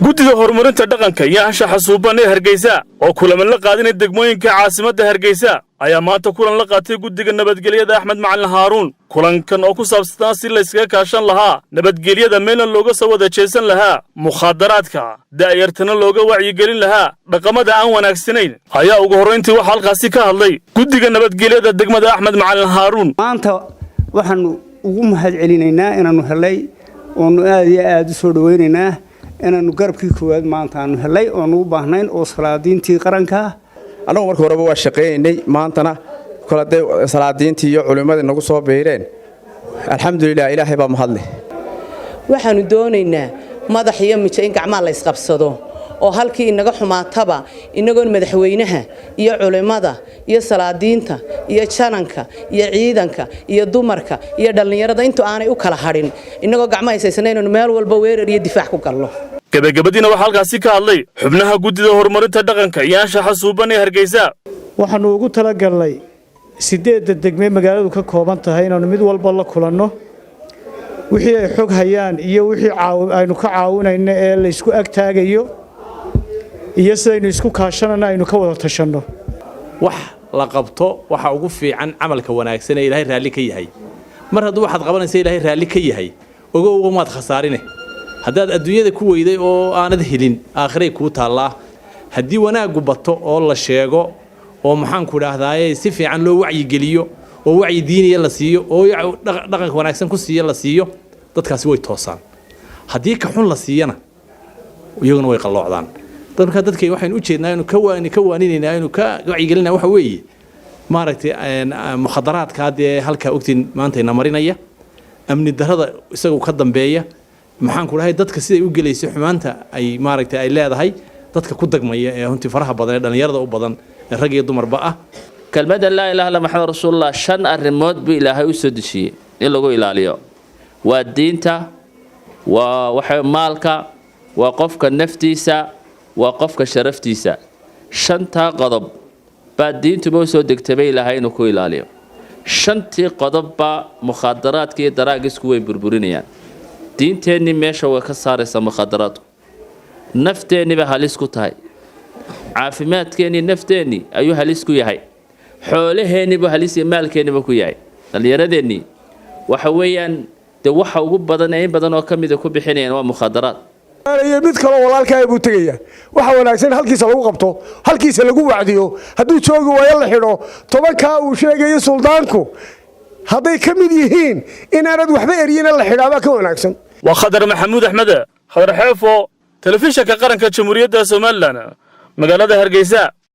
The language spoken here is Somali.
gudiga horumarinta dhaqanka iyo anshaxa suuban ee Hargeysa oo kulan la qaadinay degmooyinka caasimadda Hargeysa ayaa maanta kulan la qaatay gudiga nabadgelyada Axmed macalin Haaruun kulankan oo ku saabsan si la iskaga kaashan lahaa nabadgelyada meel looga soo wada jeesan lahaa mukhadaraadka daayartana looga wacyigelin lahaa dhaqamada aan wanaagsanayn ayaa ugu horeyntii waxa halkaasi ka hadlay gudiga nabadgelyada degmada Axmed macalin Haaruun maanta waxaan ugu mahadcelinaynaa inaanu helay oo aad soo dhaweynaynaa inaanu garabkii koowaad maanta aanu helay oo u baahnayn oo salaadiintii qaranka anagu markii horeba waa shaqeynay maantana kala salaadiintii iyo culimada nagu soo beereen alxamdulillah ilaahay baa mahad leh waxaanu doonaynaa madax iyo mijo in gacmaha la isqabsado oo halkii inaga xumaataba inagoon madaxweynaha iyo culimada iyo salaadiinta iyo jananka iyo ciidanka iyo dumarka iyo dhalinyarada inta aanay u kala hadhin inagoo gacmaha haysanayno meel walba weerar iyo difaac ku galno gabagabadina waxa halkaasi ka hadlay xubnaha gudida horumarinta dhaqanka iyo anshaxa suuban ee Hargeysa waxaanu ugu talagalnay 8 degme magaaladu ka kooban tahay inaanu mid walba la kulanno wixii ay xog hayaan iyo wixii aynu ka caawinayno ee la isku agtaagayo iyo sidaynu isku kaashanana aynu ka wada tashanno wax la qabto waxa ugu fiican amalka wanaagsan ee Ilaahay raali ka yahay mar haddii waxaad qabanaysaa Ilaahay raali ka yahay ogow maad khasaarine haddaad adduunyada ku weyday oo aanad helin aakhiray ku taalaa haddii wanaagu bato oo la sheego oo maxaan ku dhaahdaay si fiican loo wacyi geliyo oo wacyi diiniye la siiyo oo dhaqanka wanaagsan ku siiyo la siiyo dadkaasi way toosaan haddii ka xun la siiyana iyaguna way qalloocdaan dadkay waxaan u jeednaa inuu ka waaninayna inuu ka wacyi gelinaa waxa weeye maaragtay mukhadaraadka hadii halka ogtiin maanta ina marinaya amni darada isagu ka dambeeya maxaan ku dhahay dadka siday u galeysay xumaanta ay maaragtay ay leedahay dadka ku dagmaya ee runtii faraha badan ee dhalinyarada u badan ee rag iyo dumarba ah kalmada laa ilaaha illa muhammad rasuulullah shan arrimood bi ilaahay u soo dejiyay in lagu ilaaliyo waa diinta waa waxa maalka waa qofka naftiisa waa qofka sharaftiisa shanta qodob baa diintu u soo degtay ilaahay inuu ku ilaaliyo shantii qodob baa mukhadaraadka iyo daraagisku way burburinayaan diinteenni meesha way ka saaraysaa mukhadaraadku nafteenni ba halis ku tahay caafimaadkeenni nafteenni ayuu halis ku yahay xoolaheenni ba halis iyo maalkeenni ba ku yahay dhalinyaradeenni waxa weeyaan de waxa ugu badan ee in badan oo kamid ah ku bixinayaan waa mukhadaraad iyo mid kale walaalka ay buu tagaya waxa wanaagsan halkiisa lagu qabto halkiisa lagu wacdiyo hadduu joogo waa la xidho tobanka uu sheegayo suldaanku hadday kamid yihiin in aanad waxba eriyina la xidhaaba ka wanaagsan وخضر محمود أحمد خضر حيفو تلفزيون كقرن كجمهورية الصومال لنا مقالة هرجيساء